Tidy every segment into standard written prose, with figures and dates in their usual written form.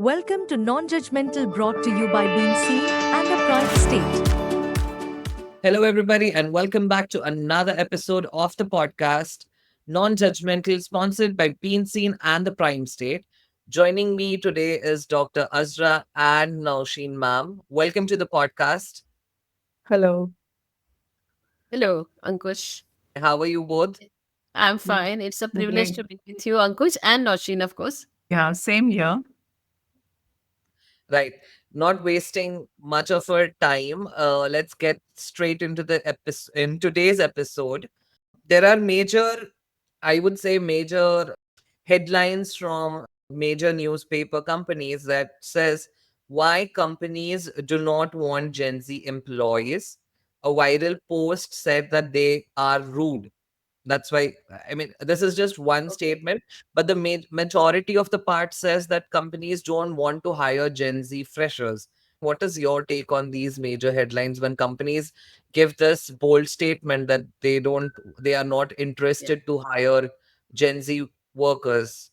Welcome to Non-Judgmental, brought to you by Being Seen and the Pride State. Hello, everybody, and welcome back to another episode of the podcast, Non-Judgmental, sponsored by Being Seen and the Prime State. Joining me today is Dr. Azra and Nausheen, ma'am. Welcome to the podcast. Hello. Hello, Ankkush. How are you both? I'm Mm, fine. It's a privilege Great. to be with you, Ankkush, and Nausheen, of course. Yeah, same here. Right. Not wasting much of our time. Let's get straight into the episode. In today's episode, there are I would say, major headlines from major newspaper companies that says why companies do not want Gen Z employees. A viral post said that they are rude. That's why, I mean, this is just one statement, but the majority of the part says that companies don't want to hire Gen Z freshers. What is your take on these major headlines when companies give this bold statement that they are not interested to hire Gen Z workers?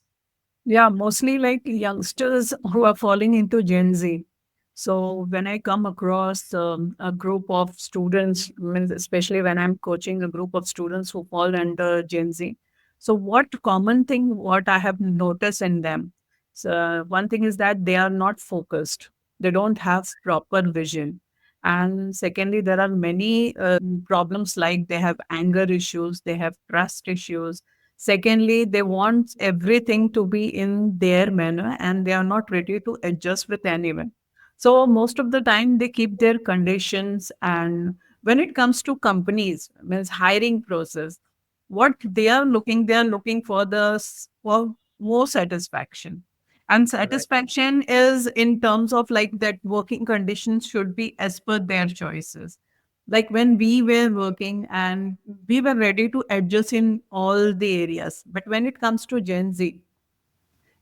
Yeah, mostly like youngsters who are falling into Gen Z. So when I come across a group of students, means especially when I'm coaching a group of students who fall under Gen Z, so what common thing what I have noticed in them? So one thing is that they are not focused. They don't have proper vision. And secondly, there are many problems like they have anger issues, they have trust issues. Secondly, they want everything to be in their manner and they are not ready to adjust with anyone. So most of the time they keep their conditions, and when it comes to companies, means hiring process, what they are looking for for more satisfaction. And Right. satisfaction is in terms of like that working conditions should be as per their choices. Like when we were working and we were ready to adjust in all the areas, but when it comes to Gen Z,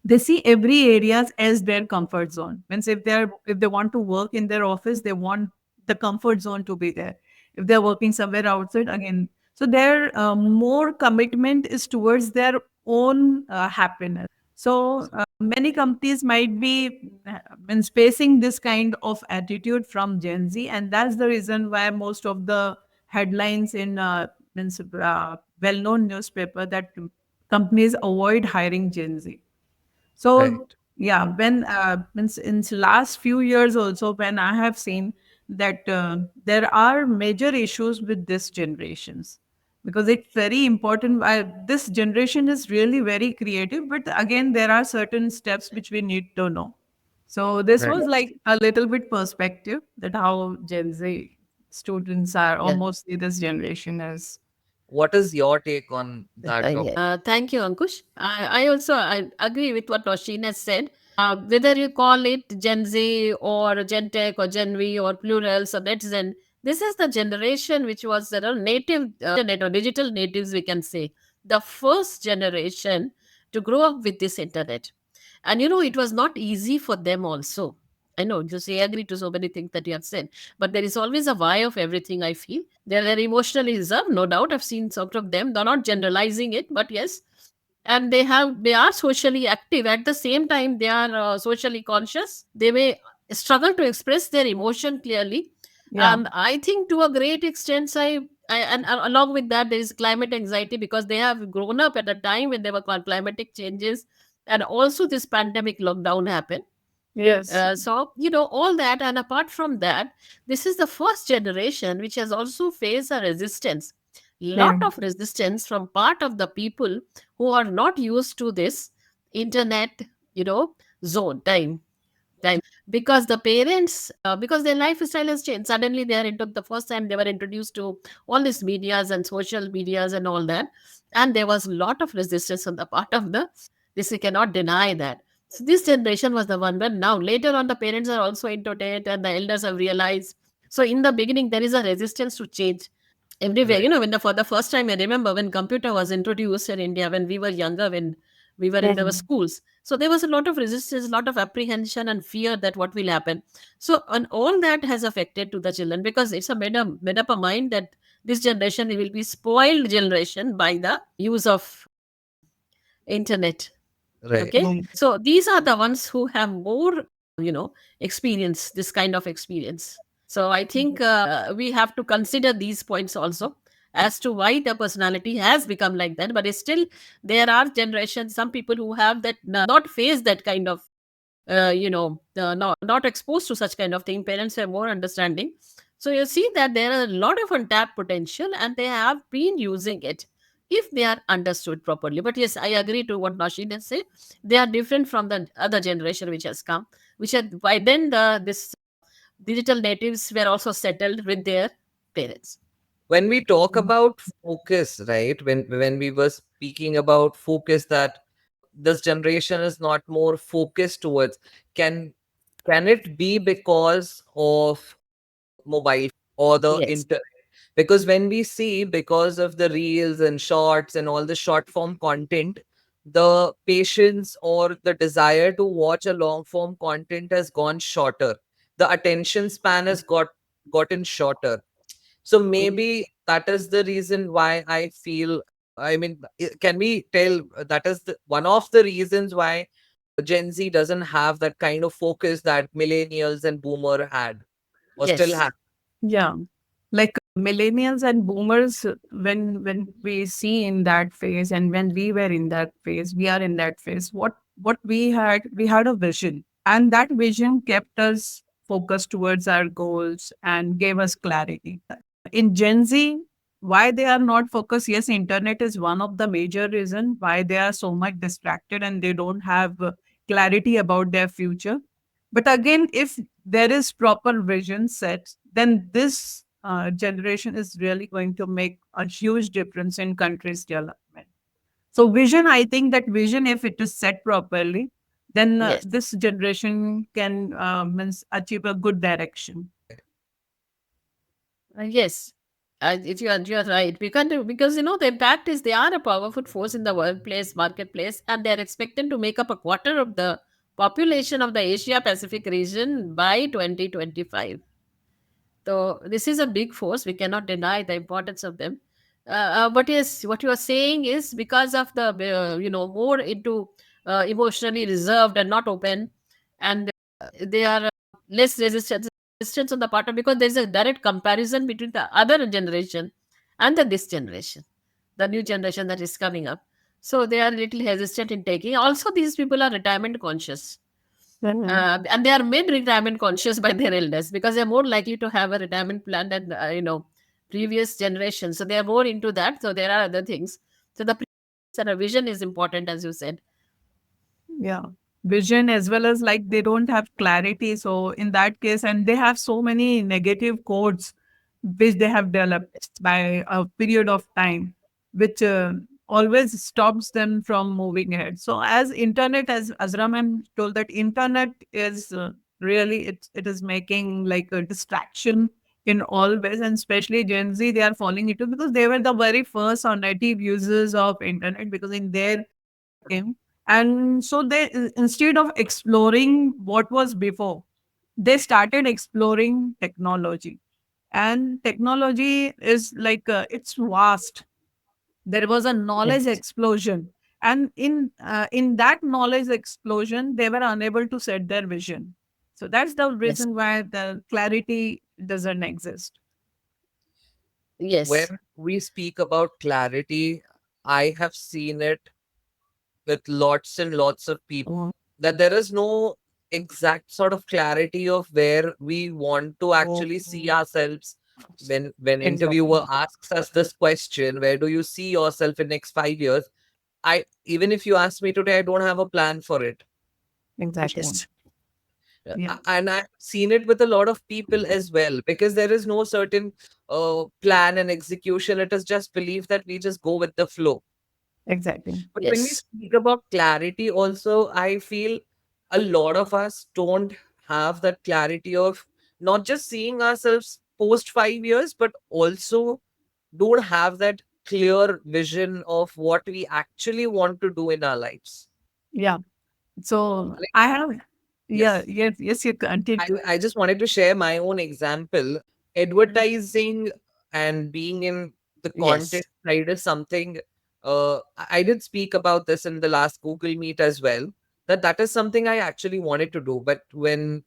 they see every areas as their comfort zone. Means if they want to work in their office, they want the comfort zone to be there. If they're working somewhere outside, again, so their more commitment is towards their own happiness. So many companies might be means facing this kind of attitude from Gen Z, and that's the reason why most of the headlines in well-known newspaper that companies avoid hiring Gen Z. Right. So yeah, when means in last few years also, when I have seen that there are major issues with this generations, because it's very important. This generation is really very creative, but again, there are certain steps which we need to know. So this Right. was like a little bit perspective that how Gen Z students are, or Yeah. mostly this generation is. What is your take on that, Dr.? Thank you, Ankush. I agree with what Nausheen has said. Whether you call it Gen Z or Gen Tech or Gen V or plural, so that's Gen. This is the generation which was native internet or digital natives, we can say. The first generation to grow up with this internet. And it was not easy for them also. I know you say agree to so many things that you have said, but there is always a why of everything, I feel. They're very emotionally reserved, no doubt. I've seen some of them. They're not generalizing it, but yes. And they are socially active. At the same time, they are socially conscious. They may struggle to express their emotion clearly. Yeah. And I think to a great extent, along with that, there is climate anxiety because they have grown up at a time when there were climatic changes, and also this pandemic lockdown happened. Yes. All that. And apart from that, this is the first generation which has also faced a resistance. Lot Yeah. of resistance from part of the people who are not used to this internet, zone time because the parents because their lifestyle has changed. Suddenly they are into the first time they were introduced to all these medias and social medias and all that, and there was a lot of resistance on the part of the this, we cannot deny that. So this generation was the one, but now later on the parents are also into it and the elders have realized. So in the beginning there is a resistance to change everywhere. Right. When for the first time, I remember when computer was introduced in India when we were younger, when we were in our Mhm. schools. So there was a lot of resistance, a lot of apprehension and fear that what will happen. So and all that has affected to the children because it's a made up a mind that this generation will be spoiled generation by the use of internet. Right. Okay. So these are the ones who have more, experience, this kind of experience. So I think we have to consider these points also as to why the personality has become like that. But still, there are generations, some people who have that not faced that kind of not exposed to such kind of thing. Parents have more understanding. So you see that there are a lot of untapped potential and they have been using it if they are understood properly. But yes, I agree to what Nausheen has said. They are different from the other generation which has come, which had by then this digital natives were also settled with their parents. When we talk about focus, right? When we were speaking about focus, that this generation is not more focused towards, can can it be because of mobile or the Yes, internet? Because when we see, because of the reels and shorts and all the short form content, the patience or the desire to watch a long form content has gone shorter. The attention span has gotten shorter. So maybe that is the reason why I feel, I mean, can we tell that is one of the reasons why Gen Z doesn't have that kind of focus that millennials and boomer had or still yes, have? Yeah. Like millennials and boomers, when we see in that phase and when we were in that phase, we are in that phase. What we had a vision, and that vision kept us focused towards our goals and gave us clarity. In Gen Z, why they are not focused? Yes, internet is one of the major reason why they are so much distracted and they don't have clarity about their future. But again, if there is proper vision set, then this generation is really going to make a huge difference in country's development. So vision, I think that vision, if it is set properly, then yes. this generation can means achieve a good direction. Yes, you are right. Because the impact is they are a powerful force in the workplace, marketplace, and they are expected to make up a quarter of the population of the Asia Pacific region by 2025. So this is a big force. We cannot deny the importance of them. But yes, what you are saying is because of the more into emotionally reserved and not open, and they are less resistance on the part of, because there is a direct comparison between the other generation and this generation, the new generation that is coming up. So they are a little hesitant in taking. Also, these people are retirement conscious, Mhm. and they are made retirement conscious by their elders because they are more likely to have a retirement plan than previous generations. So they are more into that. So there are other things. So the and a vision is important, as you said. Yeah. Vision as well as like they don't have clarity. So in that case, and they have so many negative codes which they have developed by a period of time, which always stops them from moving ahead. So as internet, as Azra ma'am told, that internet is really it is making like a distraction in all ways, and especially Gen Z, they are falling into because they were the very first or native users of internet because in their came. And so they, instead of exploring what was before, they started exploring technology. And technology is like, it's vast. There was a knowledge Yes. explosion. And in that knowledge explosion, they were unable to set their vision. So that's the Yes. reason why the clarity doesn't exist. Yes. When we speak about clarity, I have seen it with lots and lots of people, that there is no exact sort of clarity of where we want to actually see ourselves. When interviewer asks us this question, where do you see yourself in next 5 years? I Even if you ask me today, I don't have a plan for it. Exactly. Yes. Yeah. And I've seen it with a lot of people as well, because there is no certain plan and execution. It is just belief that we just go with the flow. Exactly. But when we Yes. speak about clarity, also, I feel a lot of us don't have that clarity of not just seeing ourselves post 5 years, but also don't have that clear vision of what we actually want to do in our lives. Yeah. So Like, I have, yeah, yes, yes, you continue. I just wanted to share my own example. Advertising and being in the Yes. content side is something I did speak about this in the last Google Meet as well, that that is something I actually wanted to do. But when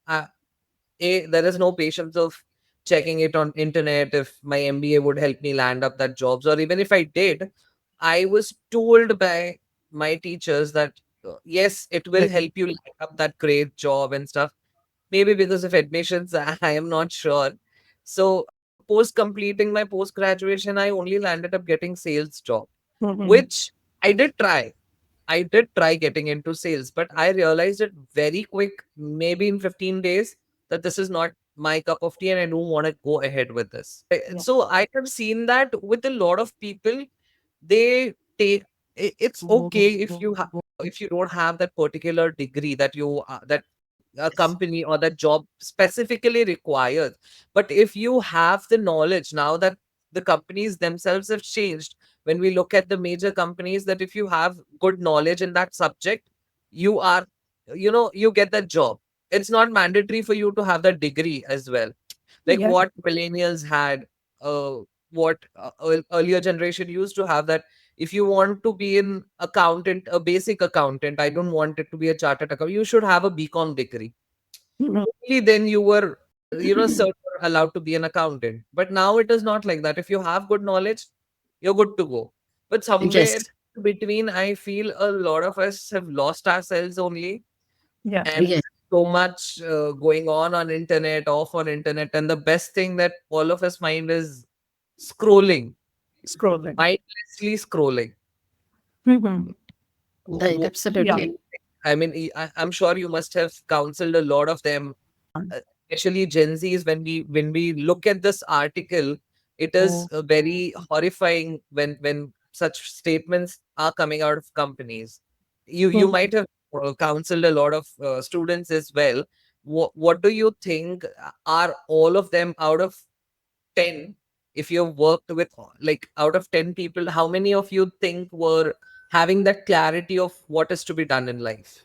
there is no patience of checking it on internet if my MBA would help me land up that jobs, or even if I did, I was told by my teachers that yes, it will help you land up that great job and stuff. Maybe because of admissions, I am not sure. So post completing my post graduation, I only landed up getting sales job, Mhm. which I did try. I did try getting into sales, but I realized it very quick, maybe in 15 days, that this is not my cup of tea and I don't want to go ahead with this. Yeah. So I have seen that with a lot of people, they take it's okay if if you don't have that particular degree that that a company or that job specifically requires. But if you have the knowledge, now that the companies themselves have changed, when we look at the major companies, that if you have good knowledge in that subject, you are, you get that job. It's not mandatory for you to have that degree as well, like Yeah. what millennials had, uh, what earlier generation used to have, that if you want to be an accountant, a basic accountant, I don't want it to be a chartered accountant, you should have a BCom degree. Mhm. Only then you were, sir, were allowed to be an accountant. But now it is not like that. If you have good knowledge, you're good to go. But somewhere Yes. between, I feel a lot of us have lost ourselves only, Yeah. and Yes. so much going on internet, off on internet, and the best thing that all of us find is scrolling, Scrolling. mindlessly scrolling. Mhm. Right. Yeah. Absolutely. I mean, I'm sure you must have counseled a lot of them, especially Gen Zs. When we look at this article, it is very horrifying when such statements are coming out of companies. You Mhm. might have counseled a lot of students as well. What do you think, are all of them out of 10, if you've worked with, like, out of 10 people, how many of you think were having that clarity of what is to be done in life?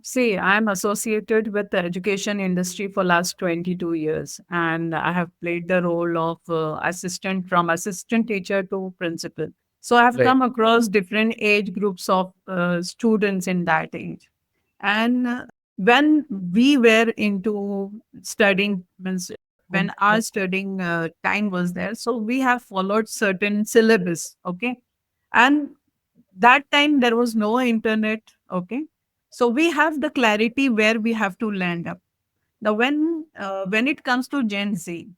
See, I'm associated with the education industry for last 22 years, and I have played the role of assistant, from assistant teacher to principal. So I've Right. come across different age groups of students in that age. And when we were into studying, means when our studying time was there, so we have followed certain syllabus, okay? And that time there was no internet, okay? So we have the clarity where we have to land up. Now, when it comes to Gen Z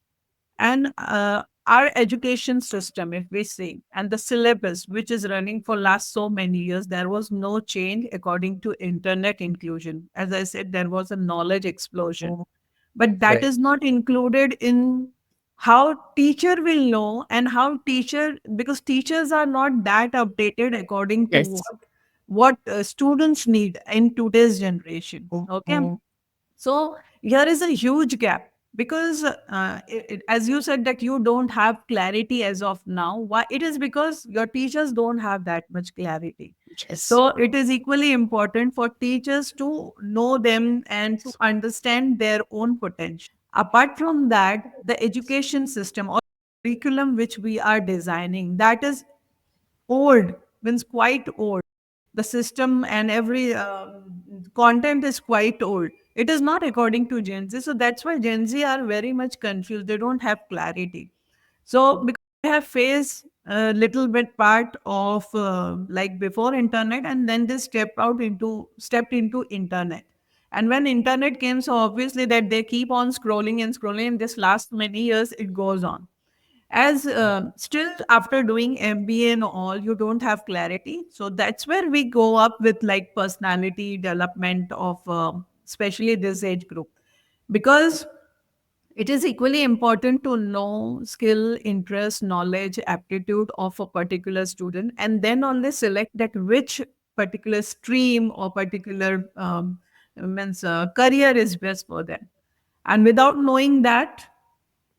and our education system, if we see, and the syllabus which is running for last so many years, there was no change according to internet inclusion. As I said, there was a knowledge explosion, but that Right. is not included in how teacher will know, and how teacher, because teachers are not that updated according to Yes. what students need in today's generation, okay? So here is a huge gap, because as you said that you don't have clarity as of now. Why? It is because your teachers don't have that much clarity. Yes. So it is equally important for teachers to know them and to understand their own potential. Apart from that, the education system or curriculum which we are designing, that is old, means quite old. The system and every content is quite old. It is not according to Gen Z. So that's why Gen Z are very much confused. They don't have clarity. So because they have faced a little bit part of like before internet, and then they stepped into internet. And when internet came, so obviously that they keep on scrolling and scrolling. And this last many years it goes on. As still after doing MBA and all, you don't have clarity. So that's where we go up with like personality development of especially this age group, because it is equally important to know skill, interest, knowledge, aptitude of a particular student, and then only select that which particular stream or particular means career is best for them. And without knowing that,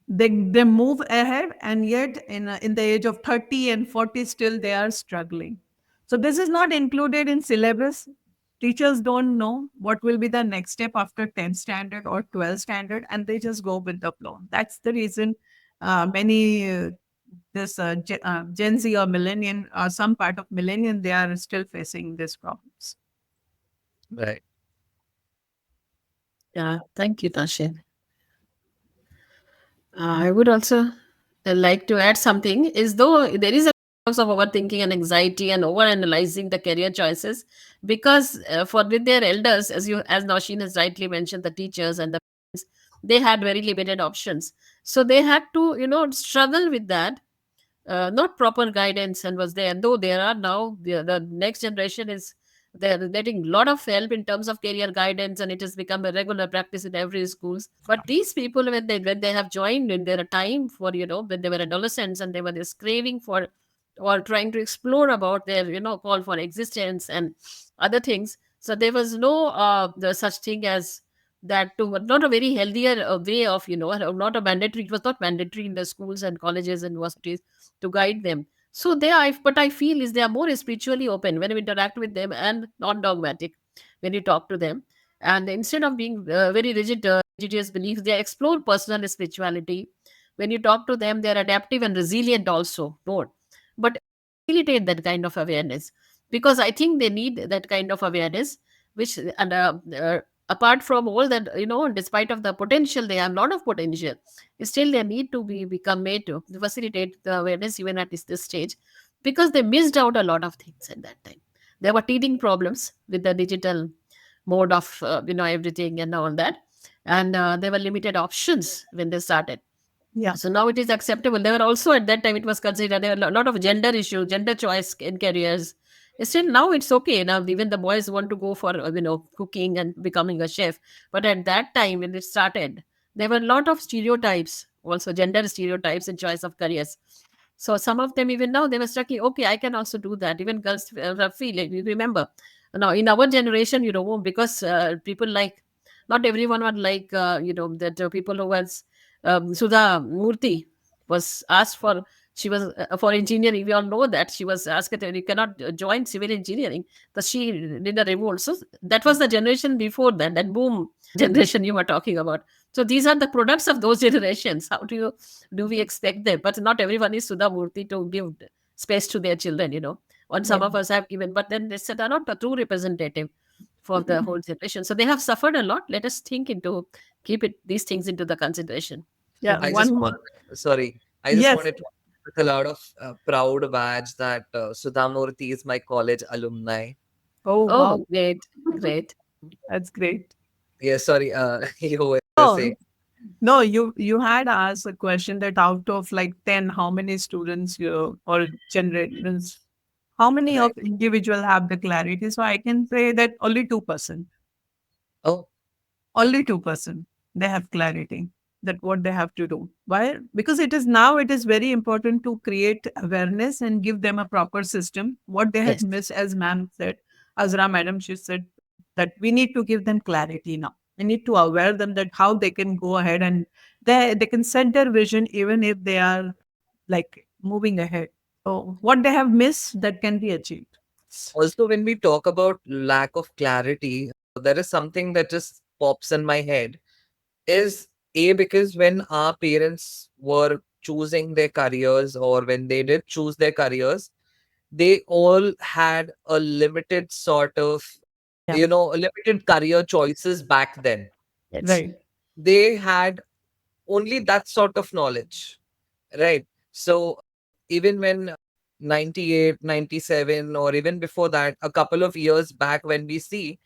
they move ahead, and yet in the age of 30 and 40 still they are struggling. So this is not included in syllabus. Teachers don't know what will be the next step after 10th standard or 12th standard, and they just go with the flow. That's the reason many this Gen Z or millennial or some part of millennial, they are still facing these problems. Right. Yeah, thank you, Nausheen. I would also like to add something is though there is a cause of overthinking and anxiety and overanalyzing the career choices because for with their elders, as Nausheen has rightly mentioned, the teachers and the parents, they had very limited options. So they had to, struggle with that, not proper guidance and was there. And though there are now the next generation is they're getting a lot of help in terms of career guidance, and it has become a regular practice in every schools. But these people, when they have joined in their time for when they were adolescents and they were this craving for or trying to explore about their call for existence and other things. So there was no the such thing as that to not a very healthier way of not a mandatory. It was not mandatory in the schools and colleges and universities to guide them. So but I feel is they are more spiritually open when you interact with them and non-dogmatic when you talk to them. And instead of being very rigid, religious beliefs, they explore personal spirituality. When you talk to them, they are adaptive and resilient also more. But facilitate that kind of awareness because I think they need that kind of awareness, which and apart from all that, despite of the potential, they have a lot of potential. Still, they need to become made to facilitate the awareness even at this stage, because they missed out a lot of things at that time. There were teething problems with the digital mode of everything and all that, and there were limited options when they started. Yeah. So now it is acceptable. There were also at that time it was considered there were a lot of gender issues, gender choice in careers. Still now it's okay. Now even the boys want to go for cooking and becoming a chef. But at that time when it started, there were a lot of stereotypes, also gender stereotypes in choice of careers. So some of them even now they were stuck. Okay, I can also do that. Even girls feel like you remember now in our generation, because people like not everyone would like that people who was Sudha Murthy was asked for. She was for engineering. We all know that she was asked that you cannot join civil engineering because she did a revolt. So that was the generation before that. That boom generation you were talking about. So these are the products of those generations. How do we expect them? But not everyone is Sudha Murthy to give space to their children. And some Yeah. of us have given, but then they said are not a true representative for the whole generation. So they have suffered a lot. Let us think into keep it these things into the consideration. Yeah. I One just more. want, sorry, I just Yes. wanted to with a lot of proud badge that Sudhamurthy is my college alumni. Oh, Oh, wow. great, great. That's great. Yeah, sorry, you were Oh, saying, no, you had asked a question that out of like 10, how many students you or generations, how many right? of individual have the clarity? So I can say that only 2%. Oh, Only 2% they have clarity that what they have to do. Why? Because it is now it is very important to create awareness and give them a proper system. What they have Yes. missed, as ma'am said, Azra madam, she said that we need to give them clarity now. We need to aware them that how they can go ahead and they can set their vision even if they are like moving ahead. So what they have missed that can be achieved. also when we talk about lack of clarity, there is something that just pops in my head. Is A, because when our parents were choosing their careers or when they did choose their careers, they all had a limited sort of, Yeah. limited career choices back then. Yes. Right. They had only that sort of knowledge, right? So even when 98, 97, or even before that, a couple of years back, when we see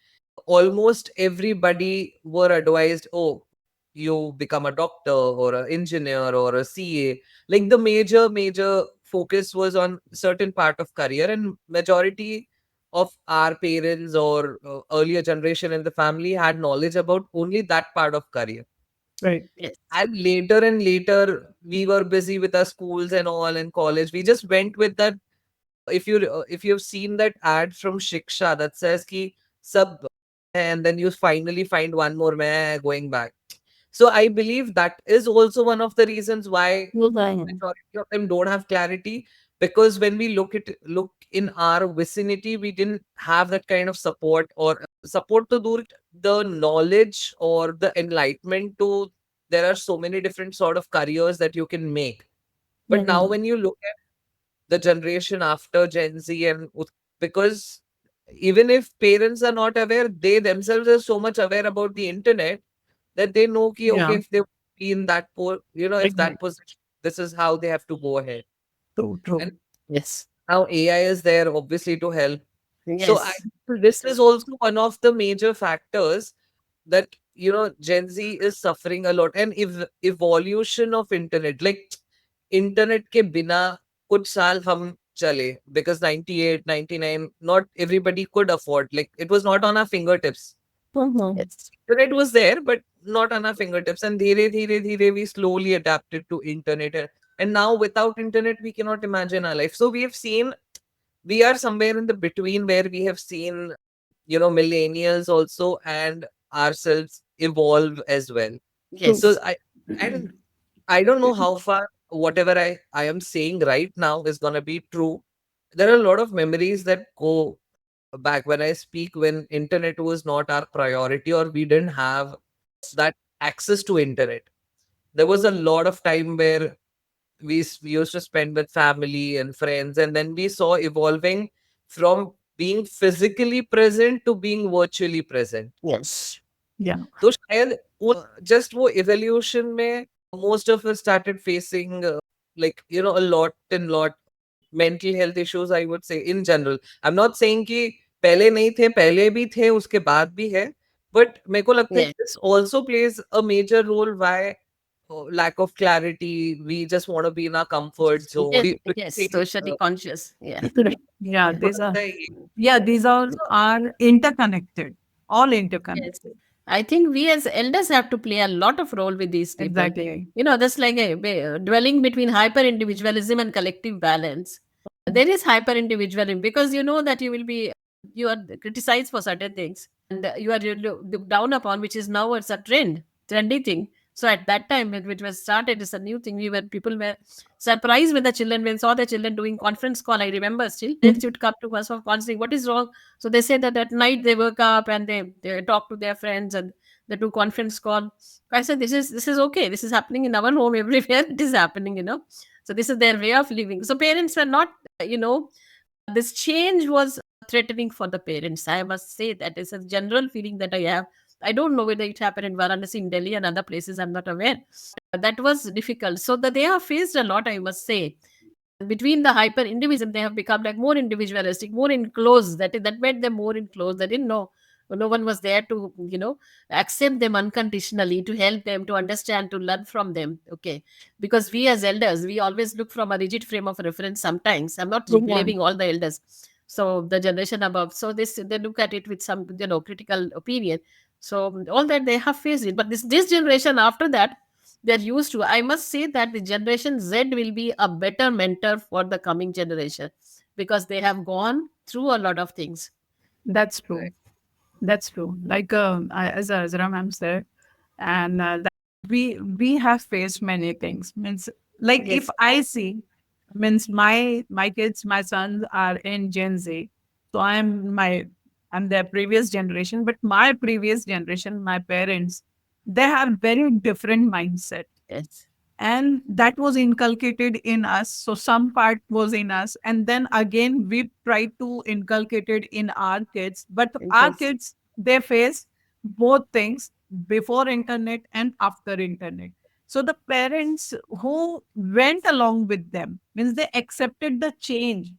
almost everybody were advised, oh, you become a doctor or an engineer or a CA. Like the major focus was on certain part of career, and majority of our parents or earlier generation in the family had knowledge about only that part of career. Right. Yes. And later, we were busy with our schools and all in college. We just went with that. If you've seen that ad from Shiksha that says ki sab, and then you finally find one more man going back. So I believe that is also one of the reasons why majority of them don't have clarity, because when we look in our vicinity, we didn't have that kind of support or support to do it, the knowledge or the enlightenment to there are so many different sort of careers that you can make. But now Mhm. when you look at the generation after Gen Z because even if parents are not aware, they themselves are so much aware about the internet that they know ki, okay, Yeah, if they be in that if that exactly. position, this is how they have to go ahead. True, And true. Yes. now AI is there obviously to help. So Yes. this is also one of the major factors that Gen Z is suffering a lot. And if evolution of internet, like internet ke bina kuch saal hum chale, because 98, 99, not everybody could afford, like it was not on our fingertips. Mhm. Yes. Internet was there, but not on our fingertips. And dheere, we slowly adapted to internet. And now without internet, we cannot imagine our life. So we are somewhere in the between where we have seen, millennials also and ourselves evolve as well. True. So Yes. and I don't know how far whatever I am saying right now is gonna be true. There are a lot of memories that go back when I speak when internet was not our priority or we didn't have that access to internet. There was a lot of time where we used to spend with family and friends, and then we saw evolving from being physically present to being virtually present. Yes. Yeah. तो शायद just वो evolution में most of us started facing like a lot mental health issues, I would say, in general. I'm not saying कि पहले नहीं थे, पहले भी थे, उसके बाद भी है, but मेरे को लगता है Yes. this also plays a major role why lack of clarity, we just want to be in our comfort zone. Yes. Do you Yes. think Socially conscious. Yeah. Yeah, Yeah. मेरे को these are लगता है ये yeah, these are interconnected. All Yes. interconnected. I think we as elders have to play a lot of role with these people. Exactly. That's like dwelling between hyper individualism and collective balance. There is hyper individualism because you know that you are criticized for certain things and you are looked down upon, which is now it's a trendy thing. So at that time, when it was started, it's a new thing. People were surprised when the children, when saw the children doing conference call. I remember still, parents would come to us for counseling. What is wrong? So they say that at night they woke up and they talk to their friends and they do conference call. I said this is okay. This is happening in our home everywhere. It is happening. So this is their way of living. So parents were not, this change was threatening for the parents. I must say that is a general feeling that I have. I don't know whether it happened in Varanasi, in Delhi, and other places. I'm not aware. That was difficult. So that they have faced a lot, I must say. Between the hyper individualism, they have become like more individualistic, more enclosed. That made them more enclosed. They didn't know. No one was there to, accept them unconditionally, to help them, to understand, to learn from them. Okay. Because we as elders, we always look from a rigid frame of reference sometimes. I'm not Good one. blaming all the elders. So the generation above. So they look at it with some, critical opinion. So all that they have faced it. But this generation after that, they're used to. I must say that the generation Z will be a better mentor for the coming generation because they have gone through a lot of things. That's true. right. That's true. Like as Azra ma'am said, and that we have faced many things. Means like if Yes, I see, means my kids, my sons are in Gen Z, so I'm their previous generation, but my previous generation, my parents, they have very different mindset, yes, and that was inculcated in us. So some part was in us, and then again we try to inculcate it in our kids, but our yes, kids, they face both things, before internet and after internet. So the parents who went along with them, means they accepted the change,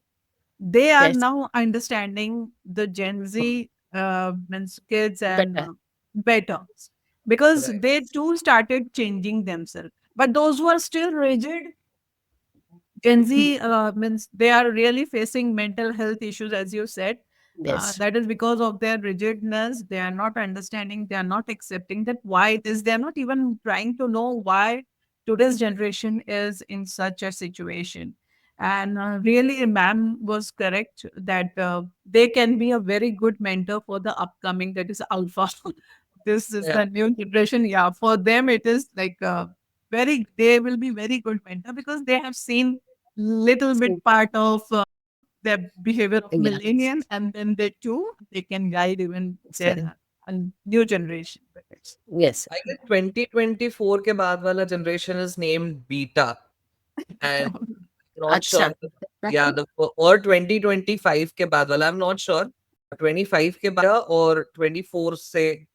they are yes, now understanding the Gen Z means kids and better. better, because Right. they too started changing themselves. But those who are still rigid, Gen Z means they are really facing mental health issues, as you said. Yes, That is because of their rigidness. They are not understanding, they are not accepting that why it is. They are not even trying to know why today's generation is in such a situation. And really, ma'am was correct that they can be a very good mentor for the upcoming, that is Alpha. This is Yeah. the new generation. Yeah, for them, it is like they will be very good mentor because they have seen little bit so, part of the behavior of yeah, millennial, and then they can guide even so, their new generation. yes, I guess 2024 के बाद वाला generation is named beta. And not sure. Acha. Yeah, Exactly. or 2025 के बाद वाला, I'm not sure. 25 के बाद or 24 से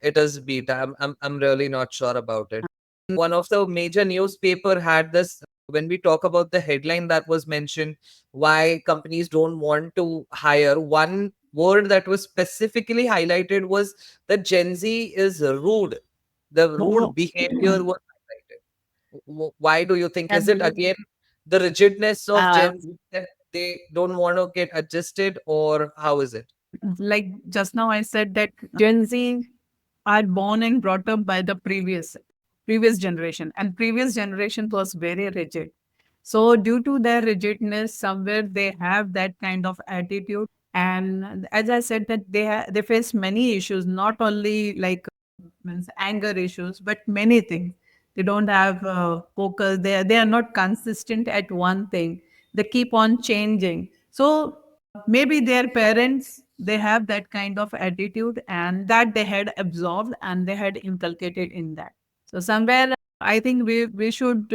it is beta. I'm really not sure about it. One of the major newspaper had this when we talk about the headline that was mentioned, why companies don't want to hire. One word that was specifically highlighted was that Gen Z is rude. The rude behavior was highlighted. Why do you think? Is it Absolutely. again the rigidness of Uh, Gen Z that they don't want to get adjusted, or how is it? Like just now I said that Gen Z are born and brought up by the previous generation, and previous generation was very rigid. So due to their rigidness, somewhere they have that kind of attitude. And as I said, that they face many issues, not only like means anger issues, but many things. They don't have focus. They are not consistent at one thing. They keep on changing. So maybe their parents, they have that kind of attitude, and that they had absorbed and they had inculcated in that. So somewhere I think we should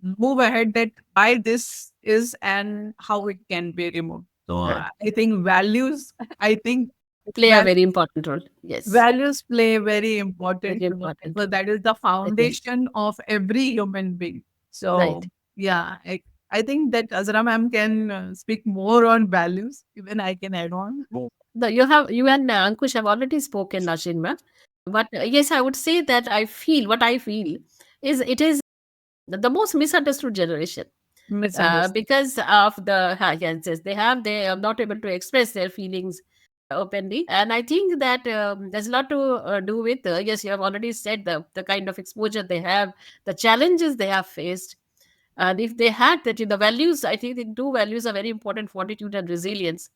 move ahead, that why this is and how it can be removed. So uh, I think values, I think Play a val- very important role. Yes. values play a very important Very role, important because role. that is the I think. foundation of every human being. Right. So yeah, I think that Azra ma'am can speak more on values. Even I can add on. You and Ankush have already spoken, Nausheen ma'am. But yes, I would say that what I feel is it is the most misunderstood generation. Misunderstood. Because of the yes, they are not able to express their feelings openly, and I think that there's a lot to do with yes, you have already said the kind of exposure they have, the challenges they have faced, and if they had that the values, I think the two values are very important: fortitude and resilience.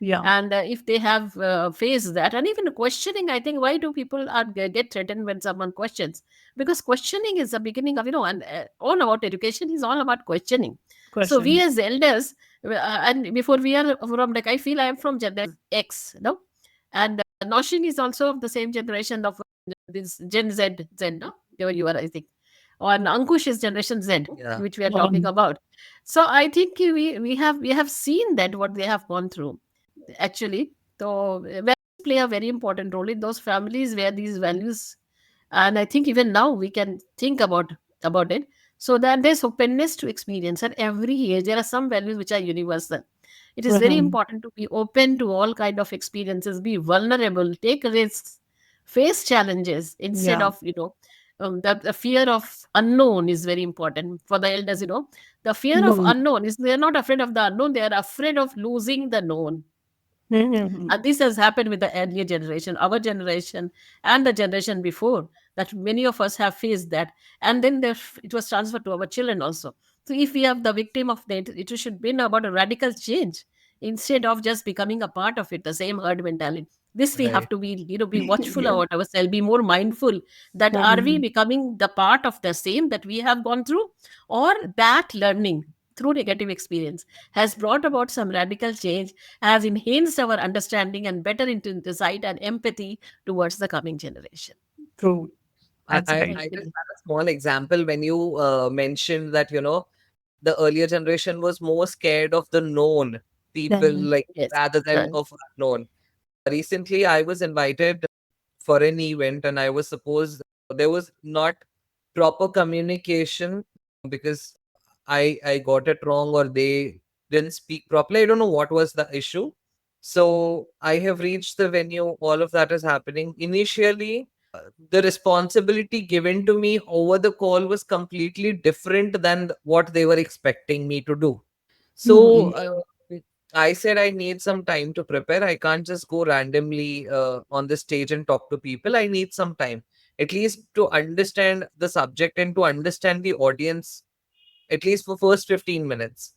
Yeah. And if they have faced that, and even questioning, I think, why do people get threatened when someone questions? Because questioning is the beginning of, and all about education is all about questioning. So we Question. as elders, and before we are from, like, I feel I am from generation X, no, and Noshin is also of the same generation of this Gen Z, no, you are, I think, and Ankush is generation Z, Yeah. which we are talking about. So I think we have seen that what they have gone through, actually. So values play a very important role in those families where these values, and I think even now we can think about it. So that there's openness to experience at every age. There are some values which are universal. It is very important to be open to all kind of experiences, be vulnerable, take risks, face challenges instead Yeah. of the fear of unknown is very important for the elders. The fear of unknown is, they're not afraid of the unknown, they are afraid of losing the known. Mhm. And this has happened with the earlier generation, our generation, and the generation before, that many of us have faced that. And then it was transferred to our children also. So if we have the victim of that, it should be about a radical change instead of just becoming a part of it, the same herd mentality. This we have Right. to be watchful Yeah. about ourselves, be more mindful, that are we Mhm. becoming the part of the same that we have gone through, or that learning through negative experience has brought about some radical change, has enhanced our understanding and better insight and empathy towards the coming generation. True. I, That's I, right. I just Actually, had a small example when you mentioned that, the earlier generation was more scared of the known people, like yes. rather than Uh, of unknown. Recently, I was invited for an event, and I was supposed there was not proper communication because I got it wrong, or they didn't speak properly. I don't know what was the issue. So I have reached the venue. All of that is happening. Initially, the responsibility given to me over the call was completely different than what they were expecting me to do. So Mhm. I said I need some time to prepare. I can't just go randomly on the stage and talk to people. I need some time, at least to understand the subject and to understand the audience, at least for first 15 minutes.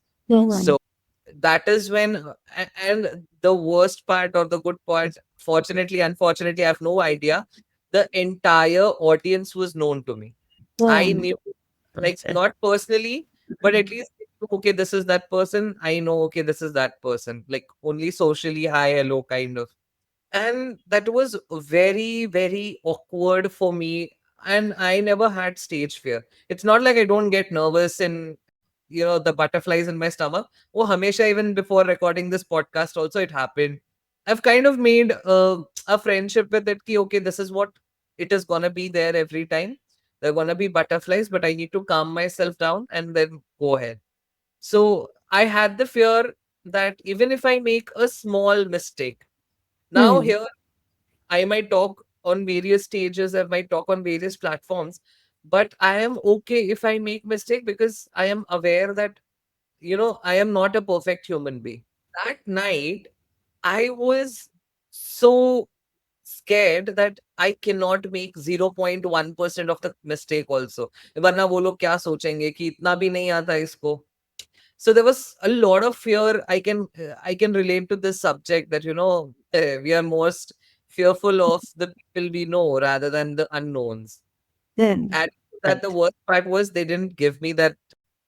So that is when, and the worst part or the good part, fortunately, unfortunately, I have no idea. The entire audience was known to me. I knew, like, that's it. not personally, but at least, okay, this is that person. I know, okay, this is that person. Like, only socially, hi, hello, kind of. And that was very, very awkward for me. And I never had stage fear. It's not like I don't get nervous in the butterflies in my stomach. Oh, Hamesha, even before recording this podcast, also it happened. I've kind of made a friendship with it. Ki, okay, this is what it is gonna be there every time. There are gonna be butterflies, but I need to calm myself down and then go ahead. So I had the fear that even if I make a small mistake, now Hmm. here I might talk on various stages, I might talk on various platforms, but I am okay if I make mistake because I am aware that I am not a perfect human being. That night, I was so scared that I cannot make 0.1% of the mistake also. वरना वो लोग क्या सोचेंगे कि इतना भी नहीं आता इसको. So there was a lot of fear. I can relate to this subject that we are most fearful of the people we know rather than the unknowns. Then, And that the right. worst part was they didn't give me that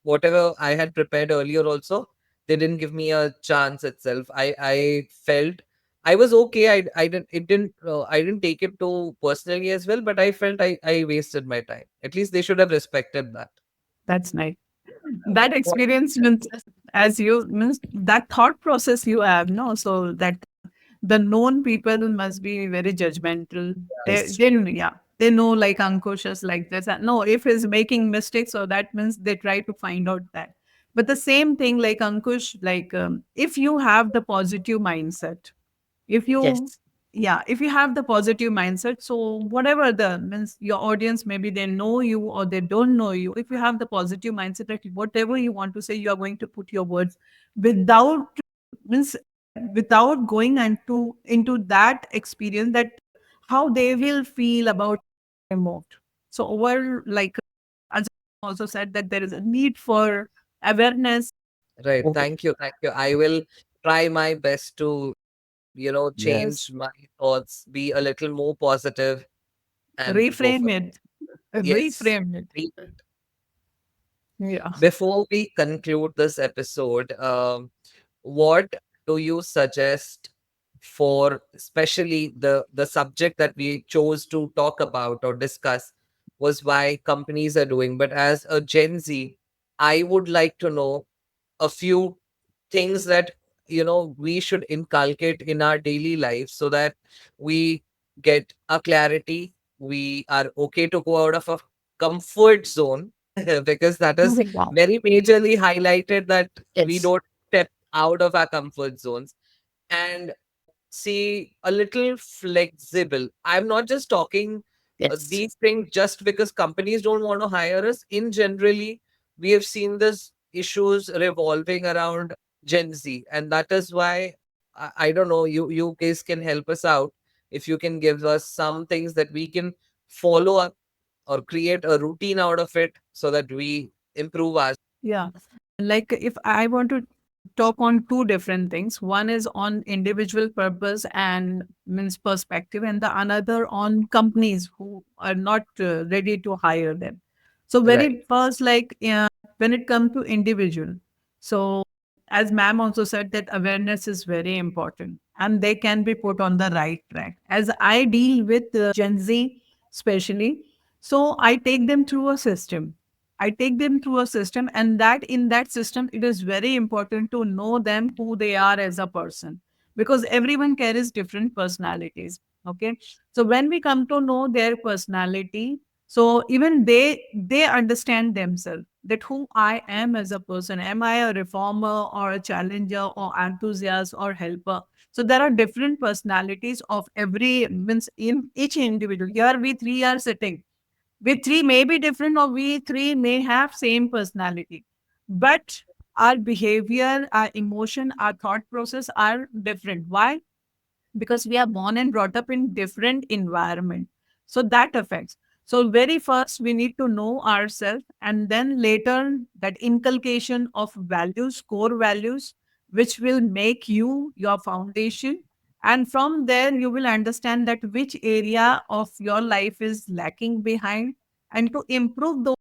whatever I had prepared earlier also. They didn't give me a chance itself. I felt I was okay. I didn't take it too personally as well, but I felt I wasted my time. At least they should have respected that. That's nice. That What? experience means, as you means that thought process you have, no? So that the known people must be very judgmental. Yes. Yeah, they know like Ankush is like this. No, if he's making mistakes, so that means they try to find out that. But the same thing like Ankush, like if you have the positive mindset, if you Yes. yeah, if you have the positive mindset, so whatever the means your audience, maybe they know you or they don't know you, if you have the positive mindset that whatever you want to say, you are going to put your words without means without going into that experience, that how they will feel about remote. So over like as I also said that there is a need for awareness. Right. Okay. Thank you. Thank you. I will try my best to, Yes. change my thoughts, be a little more positive and go for Reframe it. it. Yes. Reframe it. Yeah. Before we conclude this episode, what do you suggest for especially the subject that we chose to talk about or discuss was why companies are doing, but as a Gen Z, I would like to know a few things that we should inculcate in our daily life so that we get a clarity, we are okay to go out of a comfort zone because that is Wow. very majorly highlighted that we Yes. don't step out of our comfort zones and see a little flexible. I'm not just talking Yes. these things just because companies don't want to hire us. In generally, we have seen this issues revolving around Gen Z, and that is why I don't know. You guys can help us out if you can give us some things that we can follow up or create a routine out of it so that we improve our. Yeah. Like if I want to talk on two different things, one is on individual purpose and means perspective, and the another on companies who are not ready to hire them. So Right. very first, like when it comes to individual, so as ma'am also said that awareness is very important and they can be put on the right track. As I deal with Gen Z, especially, so I take them through a system. I take them through a system, and that in that system, it is very important to know them who they are as a person, because everyone carries different personalities. Okay, so when we come to know their personality, so even they understand themselves that who I am as a person. Am I a reformer or a challenger or enthusiast or helper? So there are different personalities of every means in each individual. Here we three are sitting, we three may be different or we three may have same personality, but our behavior, our emotion, our thought process are different. Why? Because we are born and brought up in different environment, so that affects. So very first we need to know ourselves, and then later that inculcation of values, core values, which will make you your foundation, and from there you will understand that which area of your life is lacking behind, and to improve those,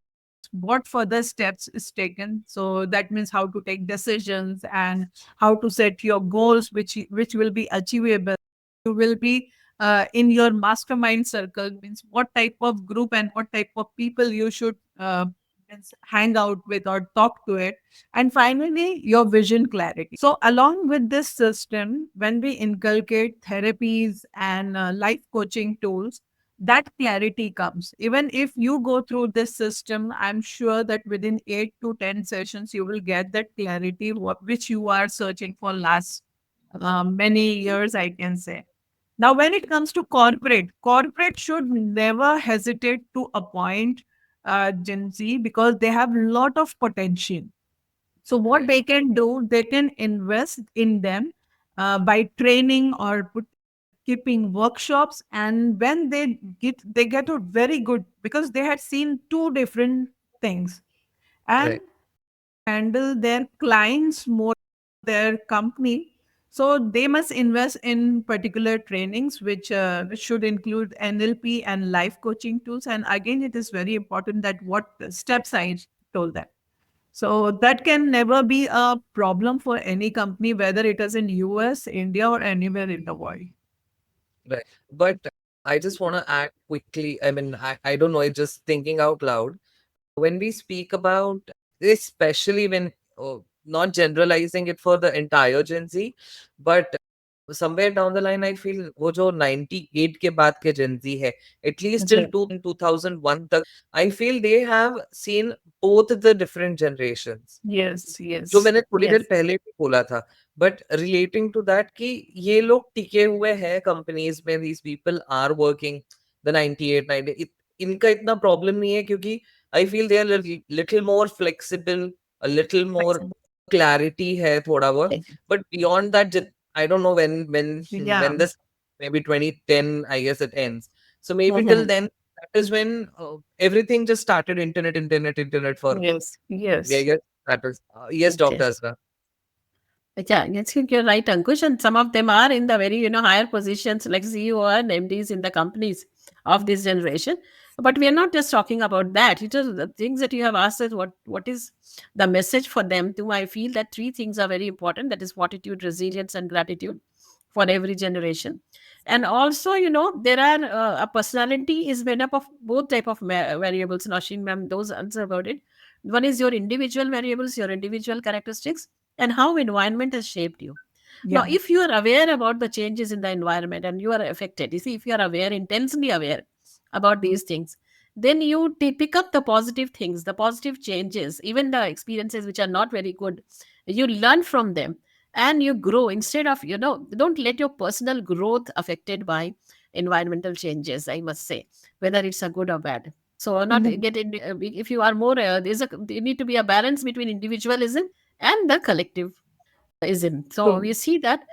what further steps is taken. So that means how to take decisions and how to set your goals, which will be achievable. You will be in your mastermind circle, means what type of group and what type of people you should hang out with or talk to it. And finally, your vision clarity. So, along with this system, when we inculcate therapies and life coaching tools, that clarity comes. Even if you go through this system, I'm sure that within 8 to 10 sessions, you will get that clarity which you are searching for last many years, I can say. Now, when it comes to corporate should never hesitate to appoint Gen Z because they have a lot of potential. So, what Right. they can do, they can invest in them by training or keeping workshops. And when they get a very good because they had seen two different things and Right. handle their clients more their company, so they must invest in particular trainings which should include NLP and life coaching tools. And again, it is very important that what steps I told them, so that can never be a problem for any company, whether it is in US, India, or anywhere in the world. Right. But I just want to add quickly. I mean, I don't know, it's just thinking out loud. When we speak about, especially when not generalizing it for the entire Gen Z, but somewhere down the line, I feel वो जो 98 के बाद के Gen Z है, at least till Okay. 2001 तक, I feel they have seen both the different generations. Yes, जो yes, मैंने थोड़ी देर yes. पहले भी बोला था, बट रिलेटिंग टू दैट कि ये लोग टिके हुए हैं कंपनीज में, these people are working the 98 90, इनका इतना प्रॉब्लम नहीं है क्योंकि I feel they are little more flexible, a little more clarity है थोड़ा बहुत, but beyond that I don't know Yeah. when this maybe 2010 I guess it ends, so maybe till Mhm. then that is when everything just started, internet for, Yes, yeah, yes, yes, that was yes, Dr. yes. Azra. Yeah, I think you're right, Ankush. And some of them are in the very, higher positions like CEO and MDs in the companies of this generation. But we are not just talking about that. It is the things that you have asked is what is the message for them too. I feel that three things are very important. That is fortitude, resilience, and gratitude for every generation. And also, there are a personality is made up of both type of variables. Nausheen ma'am, those answer about it. One is your individual variables, your individual characteristics, and how environment has shaped you. Now, Yeah. if you are aware about the changes in the environment and you are affected, you see, if you are aware, intensely aware about these things, then you pick up the positive things, the positive changes, even the experiences which are not very good. You learn from them and you grow instead of, don't let your personal growth affected by environmental changes, I must say, whether it's a good or bad. So, not Mhm. get in, if you are more, there need to be a balance between individualism and the collective ism. So True. we see that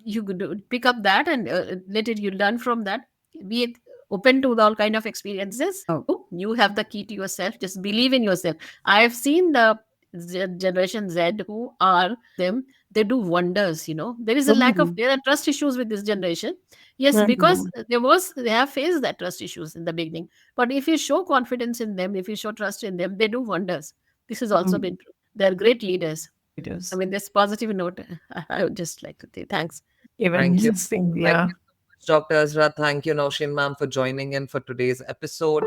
you could pick up that and let it you learn from that. Be it open to all kind of experiences. You have the key to yourself. Just believe in yourself. I have seen the generation Z who are them. They do wonders. There is a lack of Mhm. there are trust issues with this generation. Yes, because Mhm. they have faced that trust issues in the beginning. But if you show confidence in them, if you show trust in them, they do wonders. This has also Mhm. been true. They are great leaders. It I is. mean, this positive note, I would just like to say thanks. Even Thank you. same, Thank yeah. you so much, Dr. Azra. Thank you, Nausheen ma'am, for joining in for today's episode.